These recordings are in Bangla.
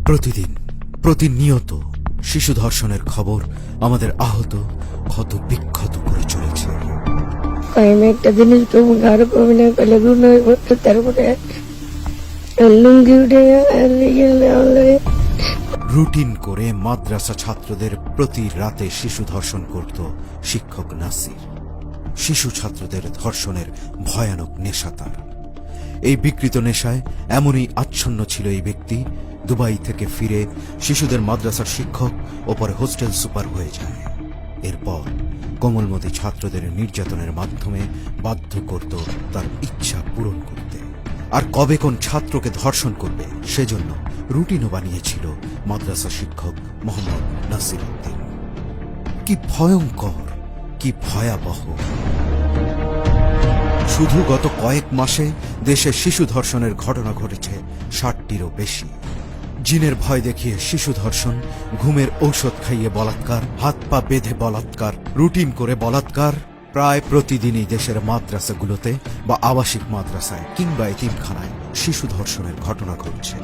প্রতিদিন প্রতিনিয়ত শিশু ধর্ষণের খবর আমাদের আহত ক্ষত বিক্ষত করে চলেছে। আমি একটা জিনিস তুমি ঘর কমি না পেলে গুণই করতে তারপরে লুঙ্গি উঠে রুটিন করে মাদ্রাসা ছাত্রদের প্রতি রাতে শিশু ধর্ষণ করত শিক্ষক নাসির। শিশু ছাত্রদের ধর্ষণের ভয়ানক নেশা তার। এই বিকৃত নেশায় এমনই আচ্ছন্ন ছিল এই ব্যক্তি, দুবাই থেকে ফিরে শিশুদের মাদ্রাসার শিক্ষক ও পরে হোস্টেল সুপার হয়ে যায়। এরপর কোমলমতি ছাত্রদের নির্যাতনের মাধ্যমে বাধ্য করত তার ইচ্ছা পূরণ করতে। আর কবে কোন ছাত্রকে ধর্ষণ করবে সেজন্য রুটিনও বানিয়েছিল মাদ্রাসা শিক্ষক মোহাম্মদ নাসির উদ্দিন। কি ভয়ঙ্কর, কি ভয়াবহ! শুধু গত কয়েক মাসে দেশে শিশু ধর্ষণের ঘটনা ঘটেছে ৬০টিরও বেশি। জিনের ভয় দেখিয়ে শিশু ধর্ষণ, ঘুমের ঔষধ খাইয়ে বলাৎকার, হাত পা বেঁধে বলাৎকার, রুটিন করে বলাৎকার প্রায় প্রতিদিনই দেশের মাদ্রাসাগুলোতে বা আবাসিক মাদ্রাসায় কিংবা এতিমখানায় শিশু ধর্ষণের ঘটনা ঘটছে।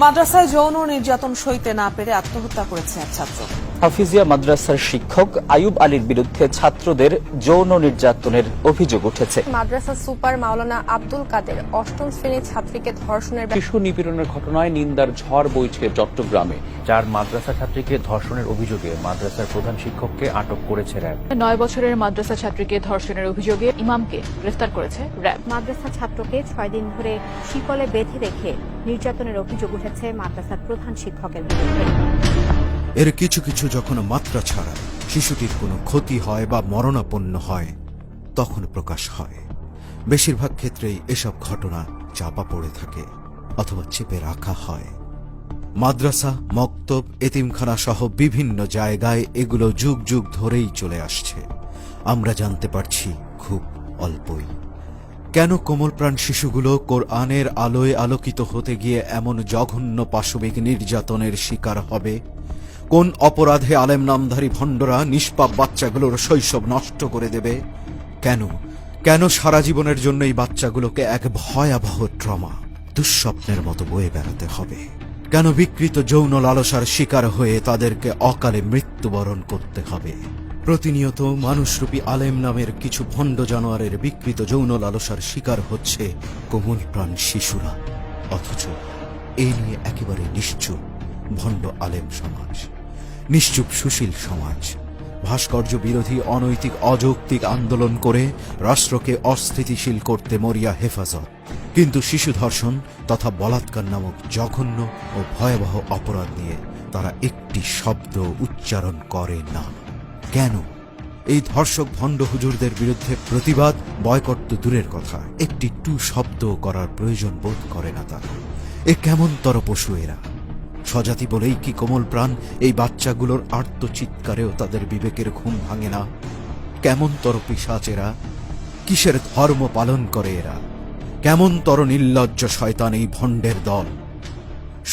মাদ্রাসায় যৌন নির্যাতন সইতে না পেরে আত্মহত্যা করেছে এক ছাত্র। হাফিজিয়া মাদ্রাসার শিক্ষক আয়ুব আলীর বিরুদ্ধে ছাত্রদের যৌন নির্যাতনের অভিযোগ উঠেছে। মাদ্রাসা সুপার মাওলানা আব্দুল কাদের ৮ম শ্রেণীর ছাত্রীকে ধর্ষণের শিশু নিপীড়নের ঘটনায় নিন্দার ঝড় বইছে চট্টগ্রামে। ৪ মাদ্রাসা ছাত্রীকে ধর্ষণের অভিযোগে মাদ্রাসার প্রধান শিক্ষককে আটক করেছে র্যাব। ৯ বছরের মাদ্রাসা ছাত্রীকে ধর্ষণের অভিযোগে ইমামকে গ্রেফতার করেছে র্যাব। মাদ্রাসা ছাত্রকে ৬ দিন ধরে শিকলে বেঁধে রেখে নির্যাতনের অভিযোগ উঠেছে মাদ্রাসার প্রধান শিক্ষকের বিরুদ্ধে। এর কিছু কিছু যখন মাত্রা ছাড়া শিশুটির কোনো ক্ষতি হয় বা মরণাপন্ন হয় তখন প্রকাশ হয়। বেশিরভাগ ক্ষেত্রেই এসব ঘটনা চাপা পড়ে থাকে অথবা চেপে রাখা হয়। মাদ্রাসা, মক্তব, এতিমখানা সহ বিভিন্ন জায়গায় এগুলো যুগ যুগ ধরেই চলে আসছে। আমরা জানতে পারছি খুব অল্পই। কেন কোমলপ্রাণ শিশুগুলো কোরআনের আলোয় আলোকিত হতে গিয়ে এমন জঘন্য পাশবিক নির্যাতনের শিকার হবে? কোন অপরাধে আলেম নামধারী ভণ্ডরা নিষ্পাপ বাচ্চাগুলোর শৈশব নষ্ট করে দেবে? কেন সারা জীবনের জন্য এই বাচ্চাগুলোকে এক ভয়াবহ ট্রমা, দুঃস্বপ্নের মতো বয়ে বেড়াতে হবে? কেন বিকৃত যৌন লালসার শিকার হয়ে তাদেরকে অকালে মৃত্যুবরণ করতে হবে? প্রতিনিয়ত মানুষরূপী আলেম নামের কিছু ভণ্ড জানোয়ারের বিকৃত যৌন লালসার শিকার হচ্ছে কোমলপ্রাণ শিশুরা, অথচ এই নিয়ে একেবারে নিশ্চুপ ভণ্ড আলেম সমাজ, নিশ্চুপ সুশীল সমাজ। ভাস্কর্য বিরোধী অনৈতিক অযৌক্তিক আন্দোলন করে রাষ্ট্রকে অস্থিতিশীল করতে মরিয়া হেফাজত, কিন্তু শিশু ধর্ষণ তথা বলাৎকার নামক জঘন্য ও ভয়াবহ অপরাধ নিয়ে তারা একটি শব্দ উচ্চারণ করে না। কেন? এই ধর্ষক ভণ্ড হুজুরদের বিরুদ্ধে প্রতিবাদ, বয়কট তো দূরের কথা, একটি টু শব্দ করার প্রয়োজন বোধ করে না তারা। এ কেমনতর পশু এরা! স্বজাতি বলেই কি কোমলপ্রাণ এই বাচ্চাগুলোর আর্তচিৎকারেও তাদের বিবেকের ঘুম ভাঙে না? কেমনতর পিশাচ এরা! কিসের ধর্ম পালন করে এরা? কেমনতর নির্লজ্জ শয়তান এই ভণ্ডের দল!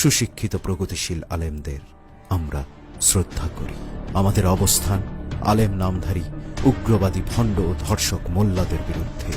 সুশিক্ষিত প্রগতিশীল আলেমদের আমরা শ্রদ্ধা করি। আমাদের অবস্থান আলেম নামধারী উগ্রবাদী ভণ্ড ও ধর্ষক মোল্লাদের বিরুদ্ধে।